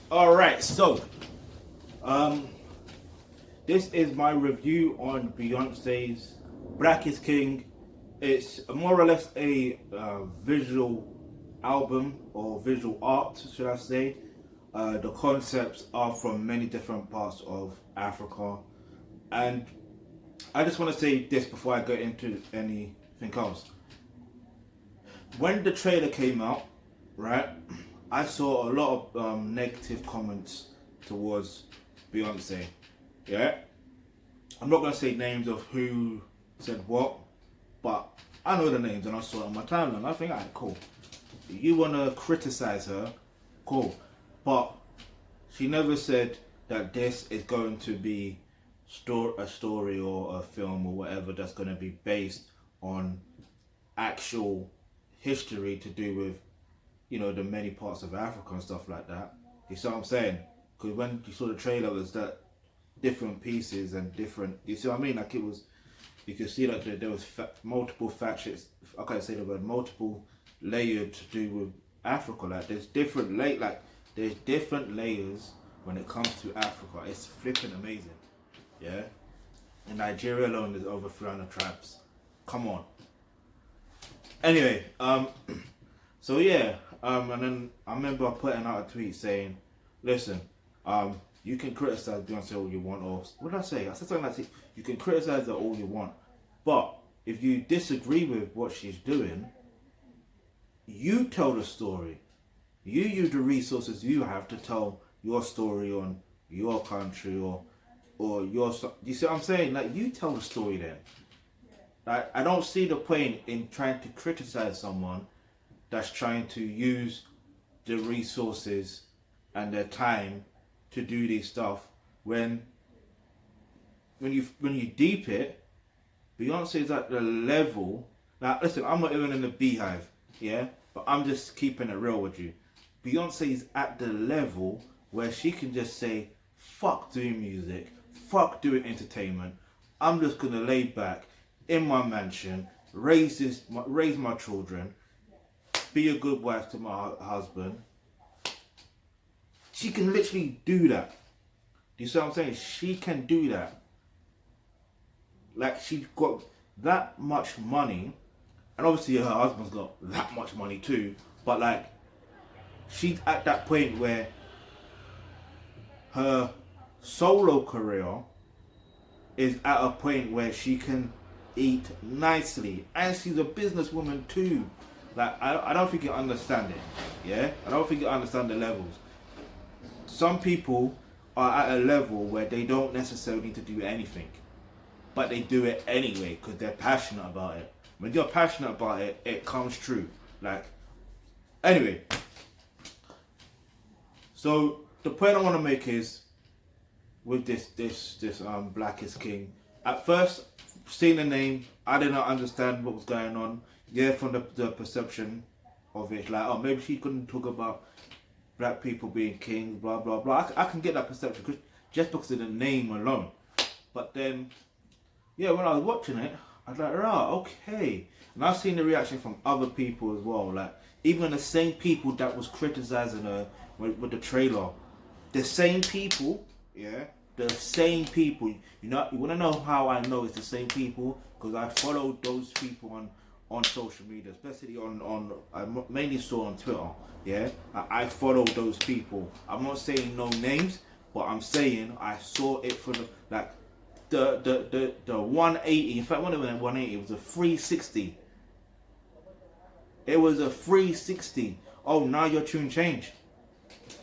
All right, so um, this is my review on Beyonce's Black is King. It's more or less a visual album or visual art, should I say. The concepts are from many different parts of Africa, and I just want to say this before I get into anything else. When the trailer came out, right, I saw a lot of negative comments towards Beyonce. Yeah, I'm not gonna say names of who said what, but I know the names and I saw it on my timeline. I think, alright, cool. If you wanna criticize her, cool, but she never said that this is going to be a story or a film or whatever that's going to be based on actual history to do with, the many parts of Africa and stuff like that. You see what I'm saying? Because when you saw the trailer, it was that different pieces and different. You see what I mean? Like it was, you could see that there was multiple factions. I can't say the word multiple layered to do with Africa. Like there's different layers when it comes to Africa. It's flipping amazing. Yeah. In Nigeria alone, there's over 300 tribes. Come on. Anyway, so yeah, and then I remember putting out a tweet saying, "Listen, you can criticize Beyonce all you want, or what did I say? I said something like, you can criticize her all you want, but if you disagree with what she's doing, you tell the story. You use the resources you have to tell your story on your country or your. You see what I'm saying? Like you tell the story then. I don't see the point in trying to criticize someone that's trying to use the resources and their time to do this stuff when you deep it, Beyonce is at the level. Now listen, I'm not even in the beehive, yeah, but I'm just keeping it real with you. Beyonce is at the level where she can just say, "Fuck doing music, fuck doing entertainment. I'm just gonna lay back in my mansion, raise my children, be a good wife to my husband." She can literally do that. Do you see what I'm saying? She can do that. Like she's got that much money, and obviously her husband's got that much money too. But like, she's at that point where her solo career is at a point where she can eat nicely, and she's a businesswoman too. Like I don't think you understand it. Yeah, I don't think you understand the levels. Some people are at a level where they don't necessarily need to do anything, but they do it anyway because they're passionate about it. When you're passionate about it, it comes true. Like, anyway. So the point I want to make is with this Black is King. At first, seeing the name, I did not understand what was going on. Yeah, from the perception of it, like, oh, maybe she couldn't talk about black people being kings, blah blah blah. I can get that perception just because of the name alone. But then, yeah, when I was watching it, I was like, right, okay. And I've seen the reaction from other people as well. Like even the same people that was criticizing her with the trailer, the same people, yeah, the same people. You want to know how I know it's the same people? Because I followed those people on social media, especially on I mainly saw on Twitter. Yeah, I followed those people. I'm not saying no names, but I'm saying I saw it for the 180. In fact, one of them 180 it was a 360. It was a 360. Oh, now your tune changed.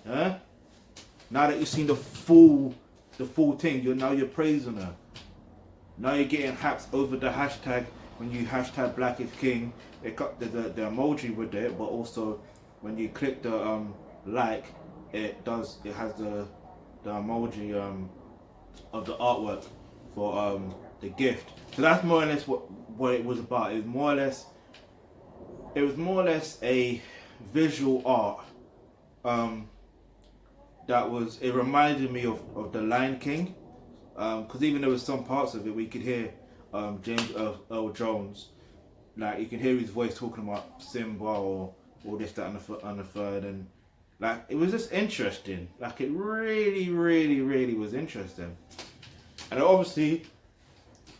Huh? Now that you've seen the full thing, you're praising her. Now you're getting hacked over the hashtag when you hashtag Black is King. It got the emoji with it, but also when you click the like, it has the emoji of the artwork for the gift. So that's more or less what it was about. It was more or less a visual art it reminded me of the Lion King, because even there was some parts of it we could hear James Earl Jones, like you can hear his voice talking about Simba or this, that, and the third, and Like, it was just interesting. Like, it really, really, really was interesting. And obviously,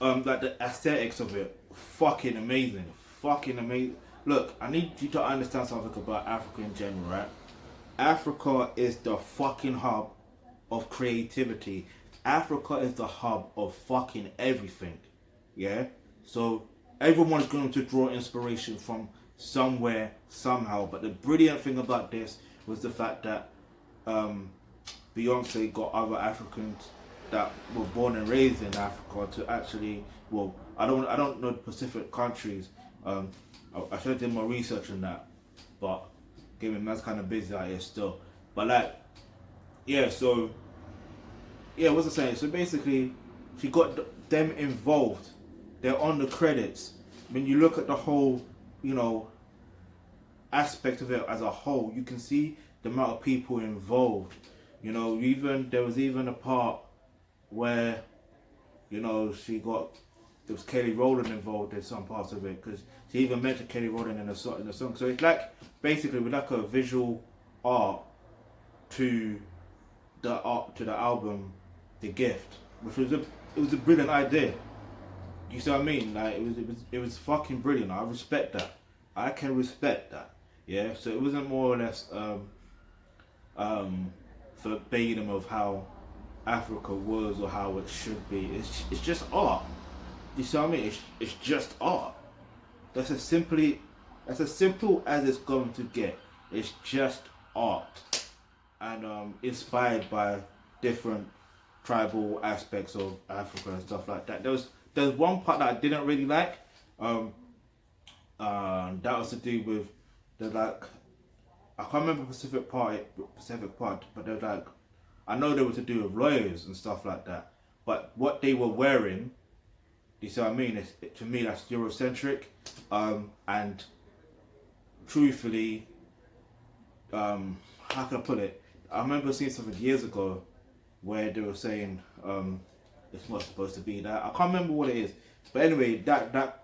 like the aesthetics of it, fucking amazing. Fucking amazing. Look, I need you to understand something about Africa in general, right? Africa is the fucking hub of creativity. Africa is the hub of fucking everything. Yeah? So everyone's going to draw inspiration from somewhere, somehow. But the brilliant thing about this was the fact that Beyonce got other Africans that were born and raised in Africa to actually, well, I don't know the Pacific countries. I should have done more research on that, but given man's kind of busy out here still. But like, yeah, so yeah, what's I saying? So basically, she got them involved. They're on the credits. When you look at the whole, you know, aspect of it as a whole, you can see the amount of people involved. You know, even there was even a part where, you know, there was Kelly Rowland involved in some parts of it, because she even mentioned Kelly Rowland in the song. So it's like basically with like a visual art to the album, The Gift, which was a brilliant idea. You see what I mean? Like it was fucking brilliant. I respect that. I can respect that. Yeah. So it wasn't more or less verbatim of how Africa was or how it should be. It's just art. You see what I mean? It's just art. That's as simple as it's going to get. It's just art, and inspired by different tribal aspects of Africa and stuff like that. There's one part that I didn't really like. That was to do with the like, I can't remember Pacific part, but they're like, I know they were to do with lawyers and stuff like that. But what they were wearing, you see what I mean? To me, that's Eurocentric, and truthfully, how can I put it? I remember seeing something years ago where they were saying it's not supposed to be that. I can't remember what it is, but anyway, that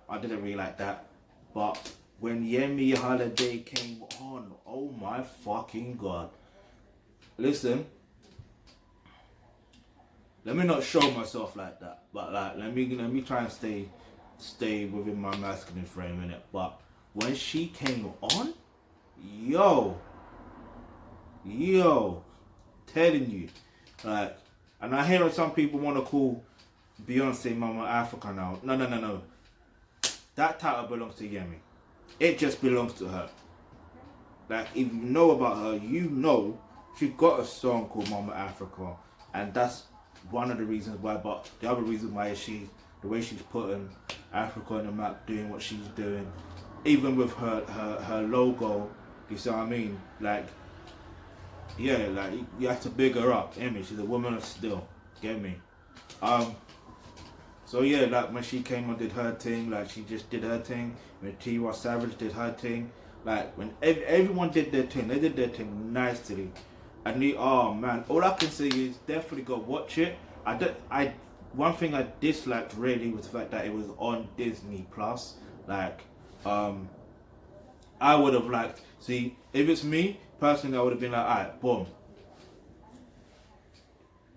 I didn't really like that. But when Yemi Holiday came on, oh my fucking god! Listen, let me not show myself like that, but like let me try and stay within my masculine frame in it. But when she came on, yo, telling you, like, and I hear some people want to call Beyonce Mama Africa now. No. That title belongs to Yemi. It just belongs to her. Like, if you know about her, you know she got a song called Mama Africa, and that's one of the reasons why. But the other reason why is the way she's putting Africa on the map, doing what she's doing, even with her logo. You see what I mean? Like, yeah, like you have to big her up. Amy, she's a woman of steel. Get me? So yeah, like when she came and did her thing, like she just did her thing. When T.Y. Savage did her thing, like when everyone did their thing, they did their thing nicely. And oh man, all I can say is definitely go watch it. One thing I disliked really was the fact that it was on Disney Plus. Like, I would have liked. See, if it's me personally, I would have been like, alright, boom.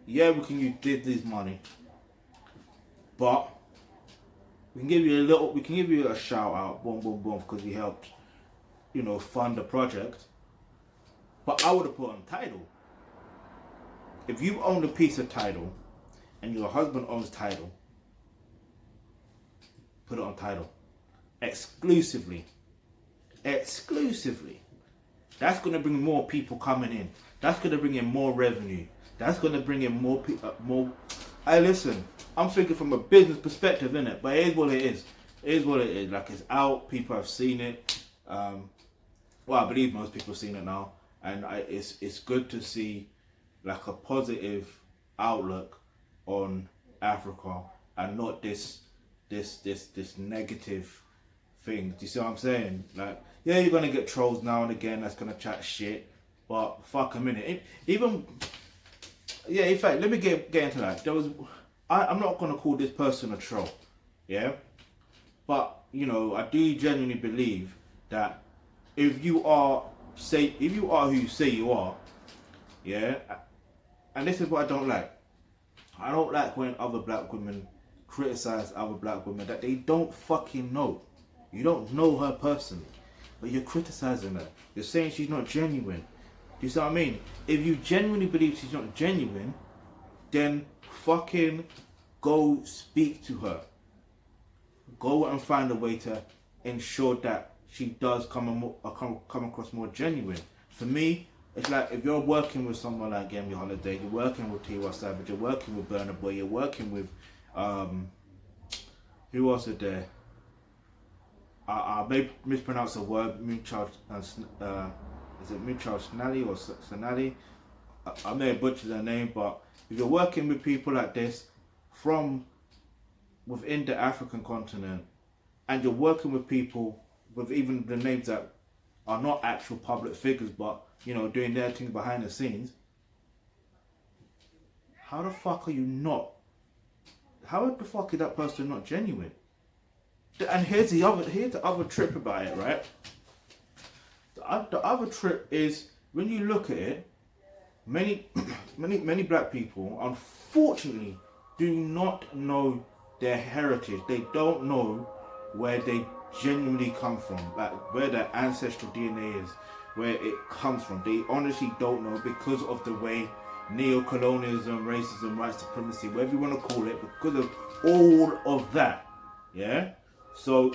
Yeah, we can use Disney's money, but we can give you a shout out, boom, because you helped, you know, fund the project. But I would have put on Tidal. If you own a piece of Tidal and your husband owns Tidal, put it on Tidal. Exclusively. That's going to bring more people coming in. That's going to bring in more revenue. That's going to bring in more people. Hey, listen, I'm thinking from a business perspective, innit? But it is what it is. It is what it is. Like, it's out. People have seen it. Well, I believe most people have seen it now. And it's good to see, like, a positive outlook on Africa and not this negative thing. Do you see what I'm saying? Like, yeah, you're gonna get trolls now and again that's gonna chat shit, but fuck a minute. In fact, let me get into that. I'm not gonna call this person a troll, yeah, but you know, I do genuinely believe that if you are who you say you are, yeah. And this is what I don't like. I don't like when other black women criticize other black women that they don't fucking know. You don't know her personally, but you're criticizing her. You're saying she's not genuine. Do you see what I mean? If you genuinely believe she's not genuine, then fucking go speak to her. Go and find a way to ensure that she does come across more genuine. For me, it's like if you're working with someone like Gammy Holiday, you're working with T.Y. Savage, you're working with Burna Boy, you're working with who else is there? I may mispronounce the word, Moonchild, is it Moonchild Snally or Sanali? I may butcher their name, but if you're working with people like this from within the African continent, and you're working with people with even the names that are not actual public figures, but you know, doing their thing behind the scenes, how the fuck are you not? How the fuck is that person not genuine? And here's the other trip about it, right? The other trip is when you look at it, many black people unfortunately do not know their heritage. They don't know where they genuinely come from, like where their ancestral DNA is, where it comes from. They honestly don't know because of the way neo-colonialism, racism, white supremacy, whatever you want to call it, because of all of that, yeah? So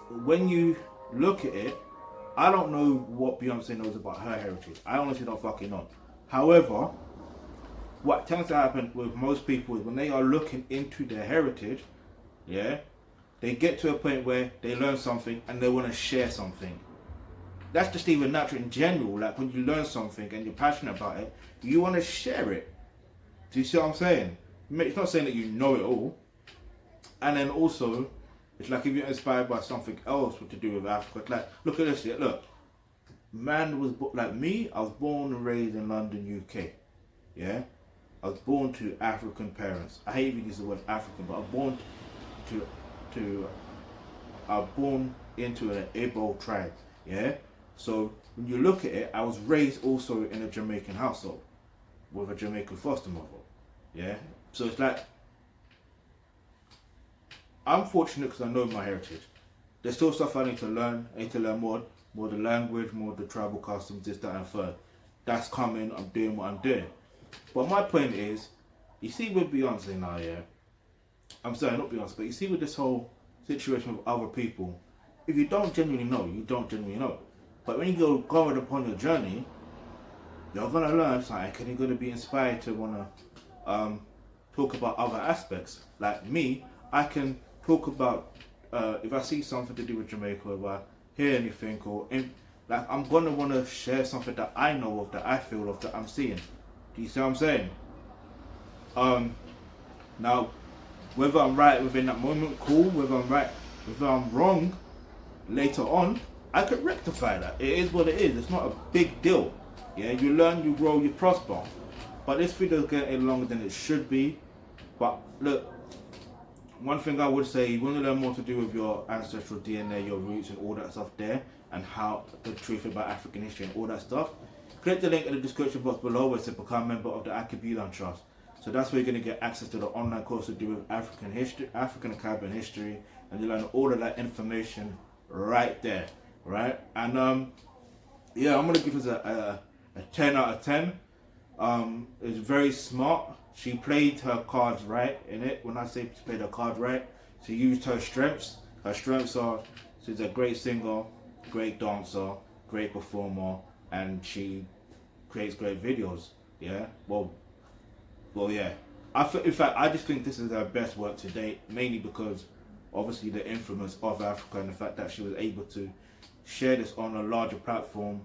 when you look at it, I don't know what Beyonce knows about her heritage. I honestly don't fucking know. However, what tends to happen with most people is when they are looking into their heritage, yeah, they get to a point where they learn something and they want to share something. That's just even natural in general. Like when you learn something and you're passionate about it, you want to share it. Do you see what I'm saying? It's not saying that you know it all. And then also, it's like if you're inspired by something else to do with Africa. It's like, look at this. Look, man was like me. I was born and raised in London, UK. Yeah, I was born to African parents. I hate even use the word African, but I was born into an Igbo tribe. Yeah. So when you look at it, I was raised also in a Jamaican household with a Jamaican foster mother. Yeah. So it's like, I'm fortunate because I know my heritage. There's still stuff I need to learn. I need to learn more the language, more the tribal customs, this, that, and third. That's coming. I'm doing what I'm doing. But my point is, you see with Beyonce now, yeah. I'm sorry, not Beyonce, but you see with this whole situation with other people, if you don't genuinely know, you don't genuinely know. But when you go going upon your journey, you're gonna learn something, and you're gonna be inspired to wanna talk about other aspects. Like me, I can talk about if I see something to do with Jamaica, if I hear anything, like I'm gonna wanna share something that I know of, that I feel of, that I'm seeing. Do you see what I'm saying? Now, whether I'm right within that moment, cool. Whether I'm right, whether I'm wrong later on, I could rectify that. It is what it is. It's not a big deal. Yeah, you learn, you grow, you prosper. But this video is getting longer than it should be. But look, one thing I would say, you want to learn more to do with your ancestral DNA, your roots and all that stuff there, and how the truth about African history and all that stuff, click the link in the description box below where it says become a member of the Thealkebulantrust. So that's where you're going to get access to the online course to do with African history, African and Caribbean history, and you learn all of that information right there, right? And yeah, I'm going to give us a 10 out of 10. It's very smart. She played her cards right in it. When I say she played her card right, she used her strengths. Her strengths are, she's a great singer, great dancer, great performer, and she creates great videos. Yeah, well, yeah. In fact, I just think this is her best work to date, mainly because obviously the influence of Africa and the fact that she was able to share this on a larger platform.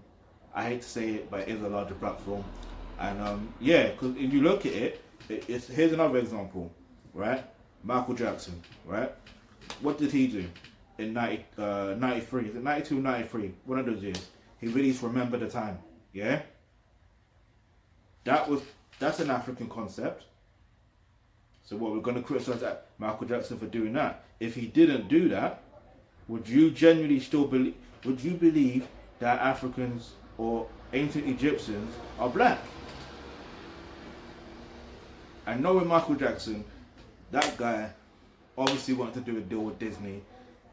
I hate to say it, but it is a larger platform. And yeah, because if you look at it, here's another example, right? Michael Jackson, right? What did he do in 93? Is it 92, 93? One of those years. He released Remember the Time, yeah? That's an African concept. So what, we're going to criticize that Michael Jackson for doing that? If he didn't do that, would you genuinely still believe? Would you believe that Africans or ancient Egyptians are black. And knowing Michael Jackson, that guy obviously wanted to do a deal with Disney.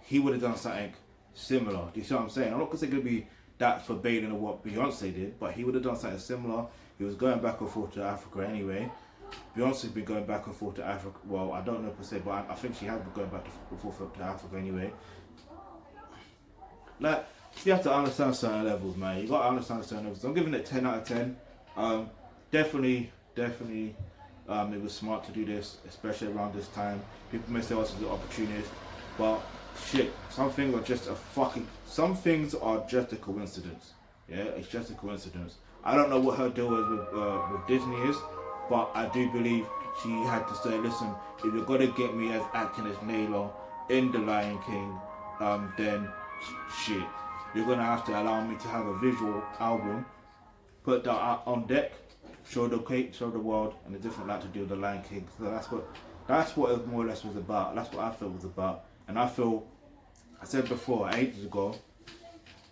He would have done something similar. Do you see what I'm saying? I'm not going to say it could be that forbidden of what Beyonce did, but he would have done something similar. He was going back and forth to Africa anyway. Beyonce's been going back and forth to Africa. Well, I don't know per se, but I think she has been going back and forth to Africa anyway. Like, you have to understand certain levels, man. You got to understand certain levels. I'm giving it 10 out of 10. Definitely, it was smart to do this, especially around this time. People may say, "Oh, this is an opportunist," but shit, some things are just a coincidence. Yeah, it's just a coincidence. I don't know what her deal is with Disney is, but I do believe she had to say, "Listen, if you're gonna get me as acting as Nala in The Lion King, then shit, you're gonna have to allow me to have a visual album, put that out on deck, show the world, and a different light to do with The Lion King." So that's what it more or less was about. That's what I felt it was about. And I said before, ages ago,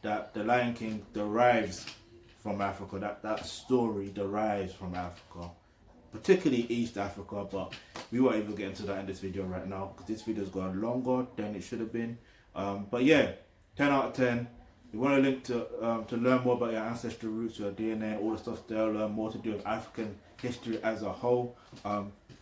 that The Lion King derives from Africa. That story derives from Africa, particularly East Africa. But we won't even get into that in this video right now, because this video's gone longer than it should have been. But yeah, 10 out of 10. You want a link to learn more about your ancestral roots, your DNA, all the stuff there, learn more to do with African history as a whole.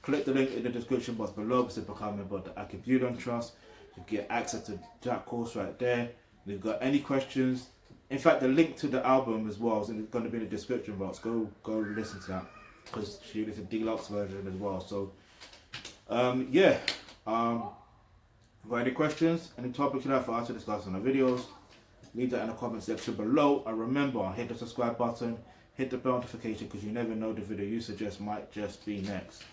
Click the link in the description box below to become a member of the Thealkebulantrust to get access to that course right there. If you've got any questions, in fact, the link to the album as well is going to be in the description box. Go listen to that, because it's a deluxe version as well. So, yeah. Got any questions, any topics you'd like for us to discuss in the videos? Leave that in the comment section below, and remember, hit the subscribe button, hit the bell notification, because you never know, the video you suggest might just be next.